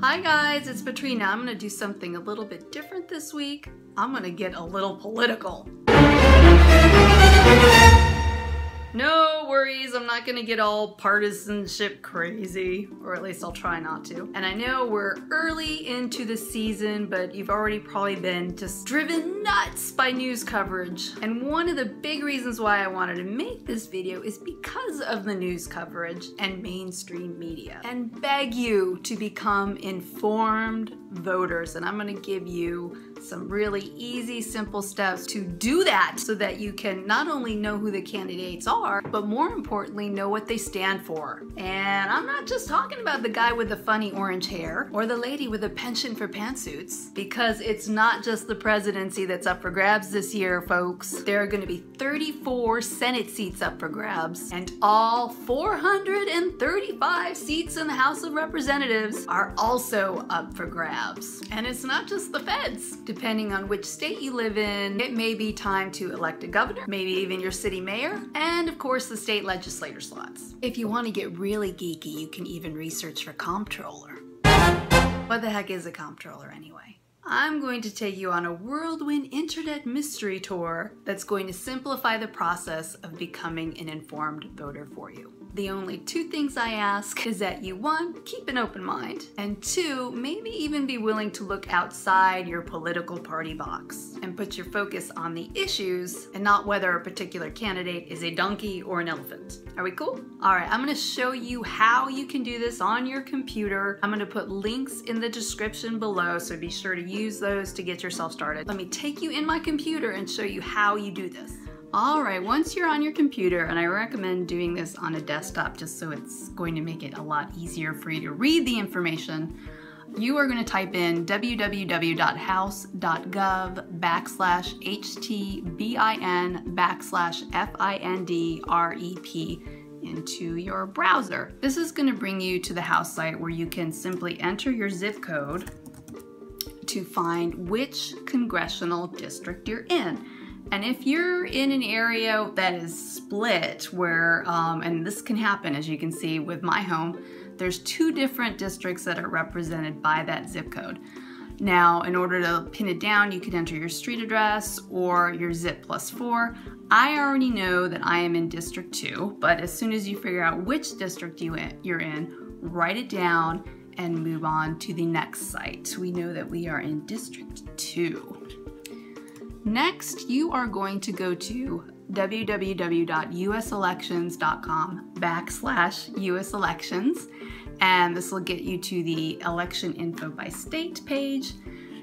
Hi guys, it's Petrina. I'm gonna do something a little bit different this week. I'm gonna get a little political. No worries, I'm not gonna get all partisanship crazy, or at least I'll try not to. And I know we're early into the season, but you've already probably been just driven nuts by news coverage. And one of the big reasons why I wanted to make this video is because of the news coverage and mainstream media. And beg you to become informed voters. And I'm gonna give you some really easy, simple steps to do that so that you can not only know who the candidates are, but more importantly, know what they stand for. And I'm not just talking about the guy with the funny orange hair or the lady with a penchant for pantsuits, because it's not just the presidency that's up for grabs this year, folks. There are going to be 34 Senate seats up for grabs, and all 435 seats in the House of Representatives are also up for grabs. And it's not just the feds. Depending on which state you live in, it may be time to elect a governor, maybe even your city mayor, and of course the state legislator slots. If you want to get really geeky, you can even research for comptroller. What the heck is a comptroller anyway? I'm going to take you on a whirlwind internet mystery tour that's going to simplify the process of becoming an informed voter for you. The only two things I ask is that you, one, keep an open mind, and two, maybe even be willing to look outside your political party box and put your focus on the issues and not whether a particular candidate is a donkey or an elephant. Are we cool? All right, I'm gonna show you how you can do this on your computer. I'm gonna put links in the description below, so be sure to use those to get yourself started. Let me take you in my computer and show you how you do this. All right, once you're on your computer, and I recommend doing this on a desktop just so it's going to make it a lot easier for you to read the information, you are going to type in www.house.gov/HTBIN/FINDREP into your browser. This is going to bring you to the House site where you can simply enter your zip code to find which congressional district you're in. And if you're in an area that is split where, and this can happen as you can see with my home, there's two different districts that are represented by that zip code. Now, in order to pin it down, you can enter your street address or your zip +4. I already know that I am in District 2, but as soon as you figure out which district you're in, write it down and move on to the next site. We know that we are in District 2. Next, you are going to go to www.uselections.com/uselections, and this will get you to the election info by state page.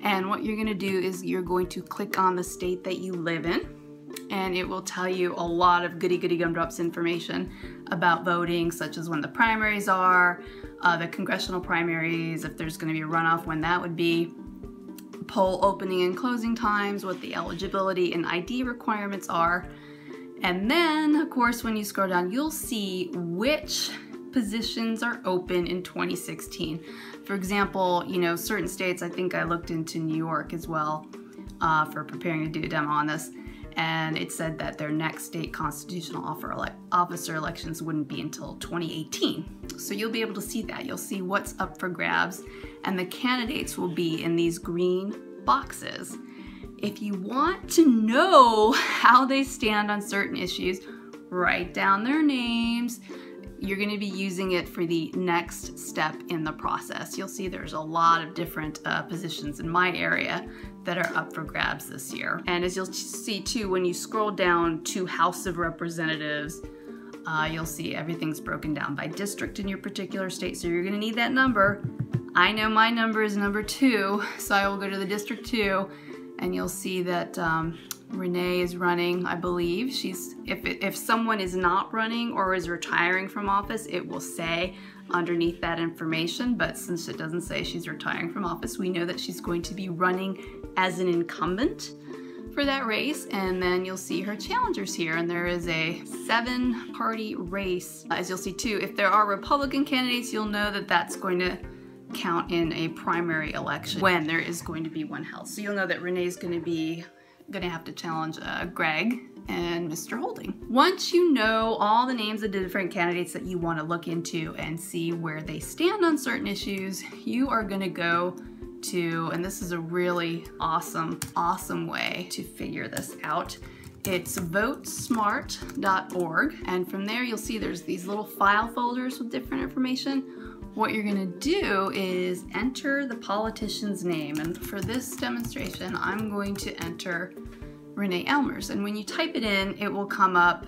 And what you're going to do is you're going to click on the state that you live in, and it will tell you a lot of goody gumdrops information about voting, such as when the primaries are, the congressional primaries, if there's going to be a runoff, when that would be, poll opening and closing times, what the eligibility and ID requirements are. And then, of course, when you scroll down, you'll see which positions are open in 2016. For example, you know, certain states, I think I looked into New York as well for preparing to do a demo on this, and it said that their next state constitutional officer elections wouldn't be until 2018. So you'll be able to see that. You'll see what's up for grabs, and the candidates will be in these green boxes. If you want to know how they stand on certain issues, write down their names. You're going to be using it for the next step in the process. You'll see there's a lot of different positions in my area that are up for grabs this year. And as you'll see too, when you scroll down to House of Representatives, you'll see everything's broken down by district in your particular state, so you're going to need that number. I know my number is number 2, so I will go to the District 2, and you'll see that Renee is running, I believe. If someone is not running or is retiring from office, it will say underneath that information, but since it doesn't say she's retiring from office, we know that she's going to be running as an incumbent for that race. And then you'll see her challengers here, and there is a 7-party race. As you'll see too, if there are Republican candidates, you'll know that that's going to count in a primary election when there is going to be one held. So you'll know that Renee's going to have to challenge Greg and Mr. Holding. Once you know all the names of the different candidates that you want to look into and see where they stand on certain issues, you are going to go to, and this is a really awesome way to figure this out. It's votesmart.org, and from there you'll see there's these little file folders with different information. What you're going to do is enter the politician's name, and for this demonstration I'm going to enter Renee Elmers, and when you type it in it will come up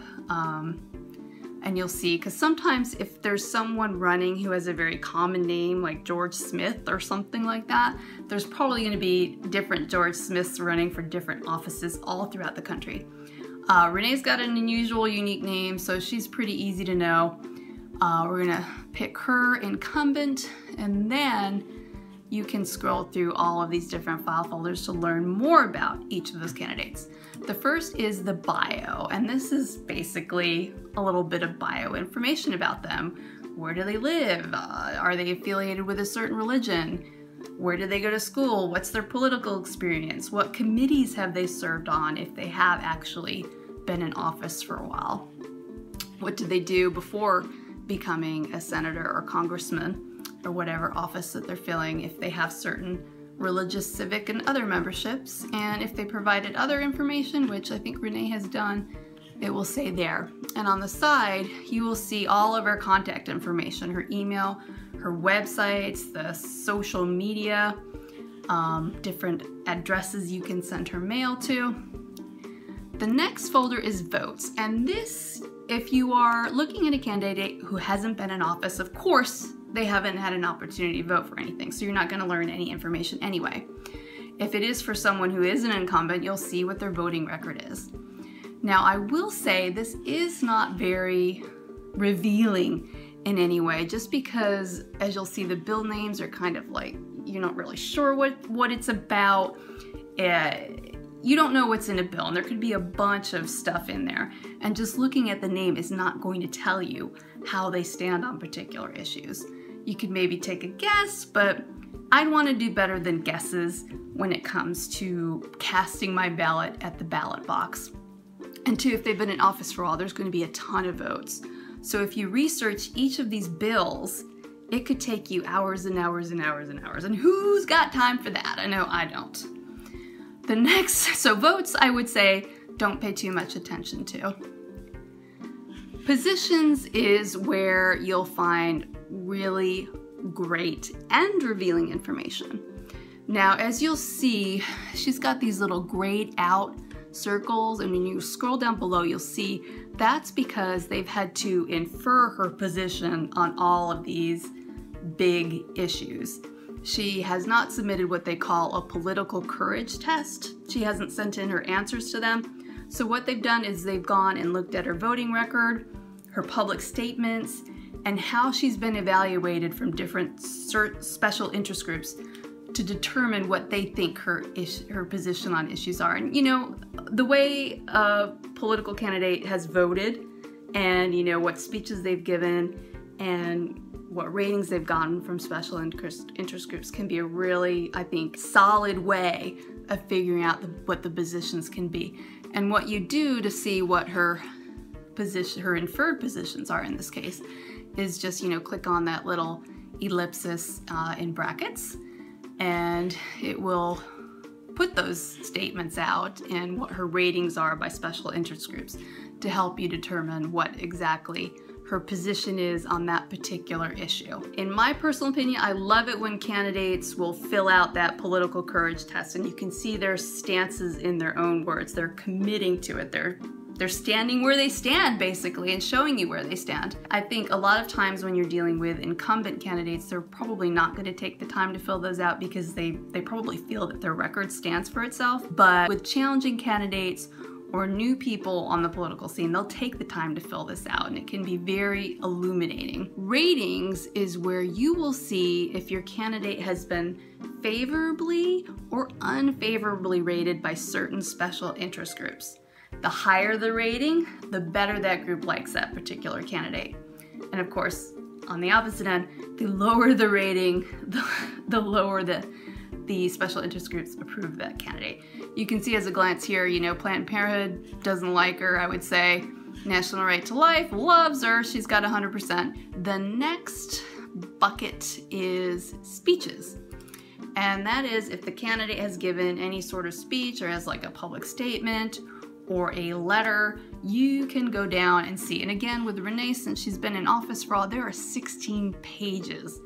and you'll see, because sometimes if there's someone running who has a very common name like George Smith or something like that, there's probably going to be different George Smiths running for different offices all throughout the country. Renee's got an unusual, unique name, so she's pretty easy to know. We're gonna pick her incumbent, and then you can scroll through all of these different file folders to learn more about each of those candidates. The first is the bio, and this is basically a little bit of bio information about them. Where do they live? Are they affiliated with a certain religion? Where do they go to school? What's their political experience? What committees have they served on if they have actually been in office for a while? What did they do before becoming a senator or congressman or whatever office that they're filling, if they have certain religious, civic, and other memberships? And if they provided other information, which I think Renee has done, it will say there. And on the side, you will see all of her contact information, her email, her websites, the social media, different addresses you can send her mail to. The next folder is votes, and this, if you are looking at a candidate who hasn't been in office, of course they haven't had an opportunity to vote for anything, so you're not going to learn any information anyway. If it is for someone who is an incumbent, you'll see what their voting record is. Now, I will say this is not very revealing in any way, just because, as you'll see, the bill names are kind of like, you're not really sure what it's about. You don't know what's in a bill, and there could be a bunch of stuff in there, and just looking at the name is not going to tell you how they stand on particular issues. You could maybe take a guess, but I'd want to do better than guesses when it comes to casting my ballot at the ballot box. And two, if they've been in office for a while, there's going to be a ton of votes. So if you research each of these bills, it could take you hours and hours and hours and hours, and who's got time for that? I know I don't. The next, so votes, I would say, don't pay too much attention to. Positions is where you'll find really great and revealing information. Now, as you'll see, she's got these little grayed out circles, and when you scroll down below, you'll see that's because they've had to infer her position on all of these big issues. She has not submitted what they call a political courage test. She hasn't sent in her answers to them. So what they've done is they've gone and looked at her voting record, her public statements, and how she's been evaluated from different special interest groups to determine what they think her position on issues are. And you know, the way a political candidate has voted, and you know what speeches they've given, and what ratings they've gotten from special interest groups can be a really, I think, solid way of figuring out what the positions can be. And what you do to see what her inferred positions are in this case is just, you know, click on that little ellipsis in brackets, and it will put those statements out and what her ratings are by special interest groups to help you determine what exactly her position is on that particular issue. In my personal opinion, I love it when candidates will fill out that political courage test, and you can see their stances in their own words. They're committing to it. They're standing where they stand, basically, and showing you where they stand. I think a lot of times when you're dealing with incumbent candidates, they're probably not going to take the time to fill those out because they probably feel that their record stands for itself. But with challenging candidates or new people on the political scene, they'll take the time to fill this out, and it can be very illuminating. Ratings is where you will see if your candidate has been favorably or unfavorably rated by certain special interest groups. The higher the rating, the better that group likes that particular candidate. And of course, on the opposite end, the lower the rating, the lower the the special interest groups approve that candidate. You can see as a glance here, you know, Planned Parenthood doesn't like her, I would say. National Right to Life loves her, she's got 100%. The next bucket is speeches. And that is if the candidate has given any sort of speech or has like a public statement or a letter, you can go down and see. And again, with Renee, since she's been in office for all, there are 16 pages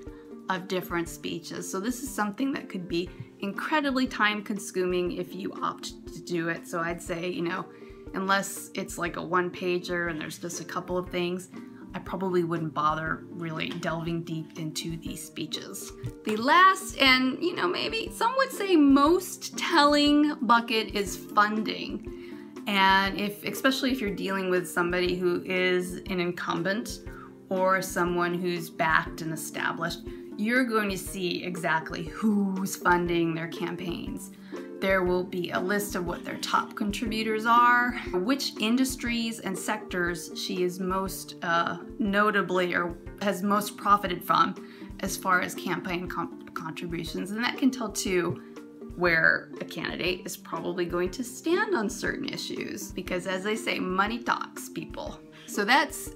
of different speeches. So this is something that could be incredibly time consuming if you opt to do it. So I'd say, you know, unless it's like a one-pager and there's just a couple of things, I probably wouldn't bother really delving deep into these speeches. The last, and you know, maybe some would say most telling bucket is funding. And especially if you're dealing with somebody who is an incumbent or someone who's backed and established, you're going to see exactly who's funding their campaigns. There will be a list of what their top contributors are, which industries and sectors she is most notably or has most profited from as far as campaign contributions. And that can tell too where a candidate is probably going to stand on certain issues, because as I say, money talks, people. So that's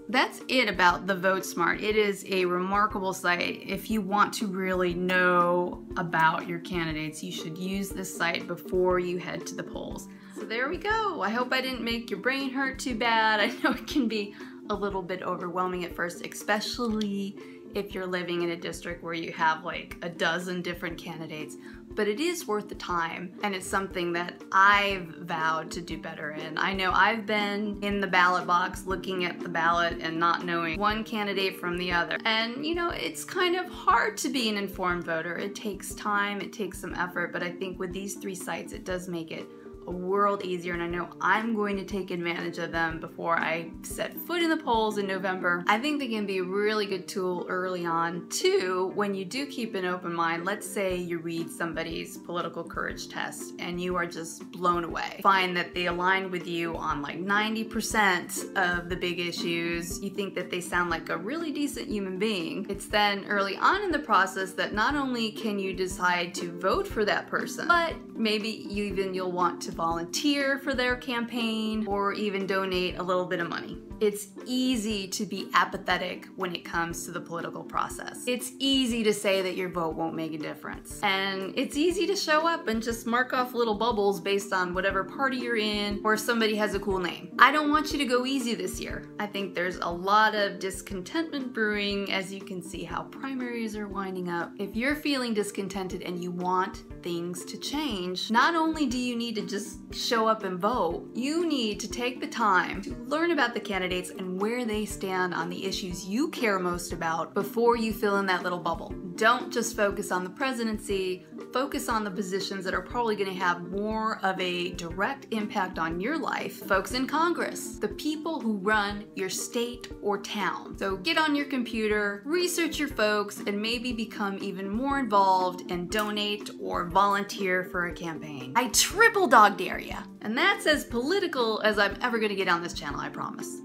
it about the Vote Smart. It is a remarkable site. If you want to really know about your candidates, you should use this site before you head to the polls. So there we go. I hope I didn't make your brain hurt too bad. I know it can be a little bit overwhelming at first, especially if you're living in a district where you have like a dozen different candidates, but it is worth the time, and it's something that I've vowed to do better in. I know I've been in the ballot box looking at the ballot and not knowing one candidate from the other. And you know, it's kind of hard to be an informed voter. It takes time, it takes some effort, but I think with these 3 sites, it does make it a world easier, and I know I'm going to take advantage of them before I set foot in the polls in November. I think they can be a really good tool early on too, when you do keep an open mind. Let's say you read somebody's political courage test and you are just blown away. Find that they align with you on like 90% of the big issues. You think that they sound like a really decent human being. It's then early on in the process that not only can you decide to vote for that person, but maybe you'll want to volunteer for their campaign or even donate a little bit of money. It's easy to be apathetic when it comes to the political process. It's easy to say that your vote won't make a difference. And it's easy to show up and just mark off little bubbles based on whatever party you're in or somebody has a cool name. I don't want you to go easy this year. I think there's a lot of discontentment brewing, as you can see how primaries are winding up. If you're feeling discontented and you want things to change, not only do you need to just show up and vote, you need to take the time to learn about the candidates and where they stand on the issues you care most about before you fill in that little bubble. Don't just focus on the presidency, focus on the positions that are probably going to have more of a direct impact on your life. Folks in Congress, the people who run your state or town. So get on your computer, research your folks, and maybe become even more involved and donate or volunteer for a campaign. I triple dog dare ya. And that's as political as I'm ever going to get on this channel, I promise.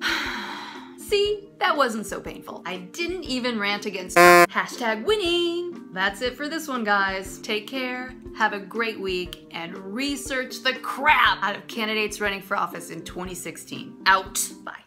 See, that wasn't so painful. I didn't even rant against hashtag winning. That's it for this one, guys. Take care, have a great week, and research the crap out of candidates running for office in 2016. Out. Bye.